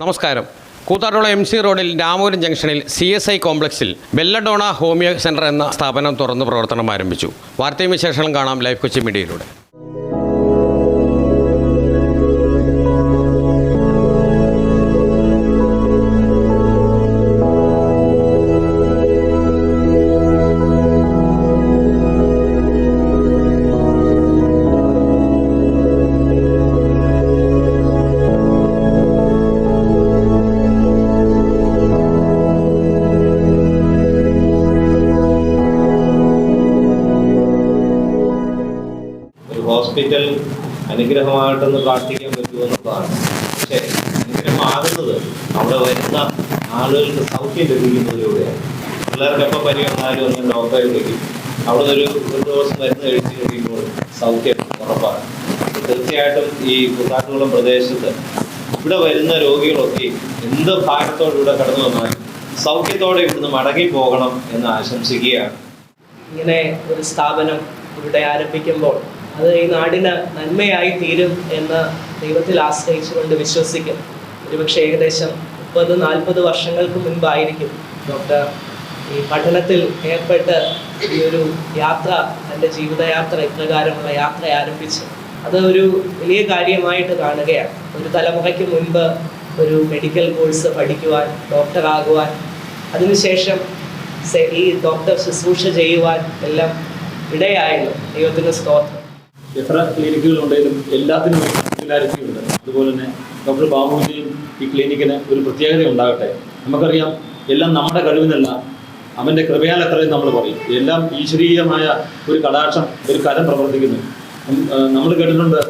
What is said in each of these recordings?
നമസ്കാരം. കൂത്താട്ടുകുളം MC റോഡിൽ രാമപുരം ജംഗ്ഷനിൽ CSI കോംപ്ലക്സിൽ ബെല്ലഡോണ ഹോമിയോ സെൻ്റർ എന്ന സ്ഥാപനം തുറന്ന് പ്രവർത്തനം ആരംഭിച്ചു. വാർത്തയും വിശേഷങ്ങളും കാണാം ലൈഫ് കൊച്ചി മീഡിയയിലൂടെ. ഹോസ്പിറ്റൽ അനുഗ്രഹമായിട്ടൊന്ന് പ്രാർത്ഥിക്കാൻ പറ്റുമെന്നുള്ളതാണ്. പക്ഷേ അനുഗ്രഹമാകുന്നത് അവിടെ വരുന്ന ആളുകൾക്ക് സൗഖ്യം ലഭിക്കുന്നതിലൂടെയാണ്. പിള്ളേർക്ക് എപ്പോൾ പനി വന്നാലും ഒന്ന് ഡോക്ടറെ വിളിക്കും. അവിടെ ഒരു ദിവസം മരുന്ന് കഴിച്ച് കഴിയുമ്പോൾ സൗഖ്യം ഉറപ്പാണ്. തീർച്ചയായിട്ടും ഈ കൂത്താട്ടുകുളം പ്രദേശത്ത് ഇവിടെ വരുന്ന രോഗികളൊക്കെ എന്ത് ഭാരത്തോടുകൂടെ കടന്നു വന്നാലും സൗഖ്യത്തോടെ ഇവിടുന്ന് മടങ്ങി പോകണം എന്ന് ആശംസിക്കുകയാണ്. ഇങ്ങനെ ഒരു സ്ഥാപനം ഇവിടെ ആരംഭിക്കുമ്പോൾ അത് ഈ നാടിന് നന്മയായി തീരും എന്ന് ദൈവത്തിൽ ആശ്രയിച്ചുകൊണ്ട് വിശ്വസിക്കും. ഒരുപക്ഷെ ഏകദേശം 30-40 വർഷങ്ങൾക്ക് മുൻപായിരിക്കും ഡോക്ടർ ഈ പഠനത്തിൽ ഏർപ്പെട്ട് ഈ ഒരു യാത്ര, എൻ്റെ ജീവിതയാത്ര, ഇപ്രകാരമുള്ള യാത്ര ആരംഭിച്ചു. അത് ഒരു വലിയ കാര്യമായിട്ട് കാണുകയാണ്. ഒരു തലമുറയ്ക്ക് മുൻപ് ഒരു മെഡിക്കൽ കോഴ്സ് പഠിക്കുവാൻ, ഡോക്ടറാകുവാൻ, അതിനുശേഷം ഈ ഡോക്ടർ ശുശ്രൂഷ ചെയ്യുവാൻ എല്ലാം ഇടയായല്ലോ. ദൈവത്തിന് സ്തോത്രം. എത്ര ക്ലിനിക്കുകളുണ്ടെങ്കിലും എല്ലാത്തിനും സിമിലാരിറ്റി ഉണ്ട്. അതുപോലെ തന്നെ ഡോക്ടർ ബാബുവിൻ്റെയും ഈ ക്ലിനിക്കിന് ഒരു പ്രത്യേകത ഉണ്ടാകട്ടെ. നമുക്കറിയാം, എല്ലാം നമ്മുടെ കഴിവിനല്ല, അവൻ്റെ കൃപയാൽ എത്രയും നമ്മൾ പറയും. എല്ലാം ഈശ്വരീയമായ ഒരു കടാക്ഷം, ഒരു കരം പ്രവർത്തിക്കുന്നു. നമ്മൾ കേട്ടിട്ടുണ്ട്,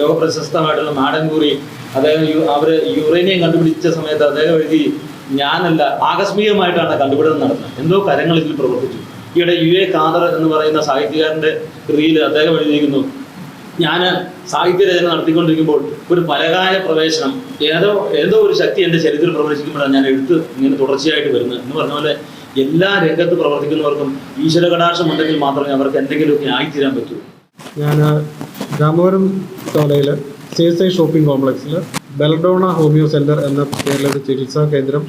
ലോകപ്രശസ്തമായിട്ടുള്ള നാടൻകൂറി അദ്ദേഹം അവർ യുറേനിയം കണ്ടുപിടിച്ച സമയത്ത് അദ്ദേഹം എഴുതി, ഞാനല്ല, ആകസ്മികമായിട്ടാണ് കണ്ടുപിടുത്തം നടന്നത്, എന്തോ കരങ്ങൾ ഇതിൽ പ്രവർത്തിച്ചു. ഈയിടെ UA ഖാദർ എന്ന് പറയുന്ന സാഹിത്യകാരൻ്റെ കൃതിയിൽ അദ്ദേഹം എഴുതിയിരിക്കുന്നു, ഞാൻ സാഹിത്യരചന നടത്തിക്കൊണ്ടിരിക്കുമ്പോൾ ഒരു പരകായ പ്രവേശനം, ഏതോ ഒരു ശക്തി എൻ്റെ ശരീരത്തിൽ പ്രവേശിക്കുമ്പോഴാണ് ഞാൻ എഴുത്ത് ഇങ്ങനെ തുടർച്ചയായിട്ട് വരുന്നത് എന്ന് പറഞ്ഞ പോലെ എല്ലാ രംഗത്ത് പ്രവർത്തിക്കുന്നവർക്കും ഈശ്വര കടാക്ഷം ഉണ്ടെങ്കിൽ മാത്രമേ അവർക്ക് എന്തെങ്കിലുമൊക്കെ ആയിത്തീരാൻ പറ്റൂ. ഞാൻ രാമപുരം തോലയിൽ CSI ഷോപ്പിംഗ് കോംപ്ലക്സിൽ ബെല്ലഡോണ ഹോമിയോ സെൻ്റർ എന്ന പേരിലൊരു ചികിത്സാ കേന്ദ്രം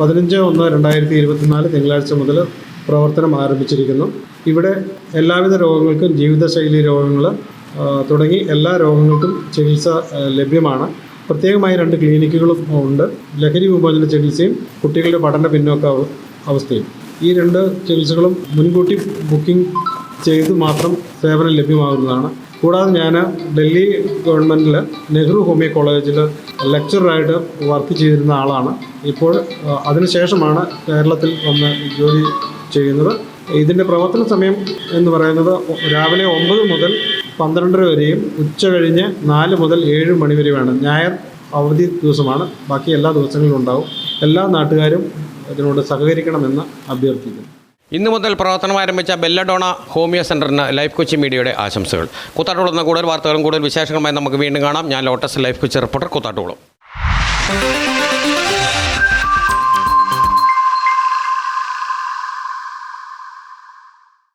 15/1/2024 തിങ്കളാഴ്ച മുതൽ പ്രവർത്തനം ആരംഭിച്ചിരിക്കുന്നു. ഇവിടെ എല്ലാവിധ രോഗങ്ങൾക്കും, ജീവിതശൈലി രോഗങ്ങൾ തുടങ്ങി എല്ലാ രോഗങ്ങൾക്കും ചികിത്സ ലഭ്യമാണ്. പ്രത്യേകമായി 2 ക്ലിനിക്കുകളും ഉണ്ട്. ലഹരി വിമോചന ചികിത്സയും കുട്ടികളുടെ പഠന പിന്നോക്ക അവസ്ഥയും. ഈ 2 ചികിത്സകളും മുൻകൂട്ടി ബുക്കിംഗ് ചെയ്ത് മാത്രം സേവനം ലഭ്യമാകുന്നതാണ്. കൂടാതെ ഞാൻ ഡൽഹി ഗവൺമെൻറ്റിൽ നെഹ്റു ഹോമിയോ കോളേജിൽ ലെക്ചറായിട്ട് വർക്ക് ചെയ്തിരുന്ന ആളാണ്. ഇപ്പോൾ അതിനുശേഷമാണ് കേരളത്തിൽ വന്ന് ജോലി ചെയ്യുന്നത്. ഇതിൻ്റെ പ്രവർത്തന സമയം എന്ന് പറയുന്നത് രാവിലെ 9 മുതൽ 12 വരെയും ഉച്ച കഴിഞ്ഞ് 4 മുതൽ 7 മണി വരെയുമാണ്. ഞായർ അവധി ദിവസമാണ്. ബാക്കി എല്ലാ ദിവസങ്ങളിലും ഉണ്ടാവും. എല്ലാ നാട്ടുകാരും ഇതിനോട് സഹകരിക്കണമെന്ന് അഭ്യർത്ഥിക്കുന്നു. ഇന്നു മുതൽ പ്രവർത്തനം ആരംഭിച്ച ബെല്ലഡോണ ഹോമിയോ സെൻ്ററിന് ലൈഫ് കൊച്ചി മീഡിയയുടെ ആശംസകൾ. കൂത്താട്ടുകുളത്ത് കൂടുതൽ വാർത്തകളും കൂടുതൽ വിശേഷങ്ങളുമായി നമുക്ക് വീണ്ടും കാണാം. ഞാൻ lotus life Kochi reporter, Koothattukulam.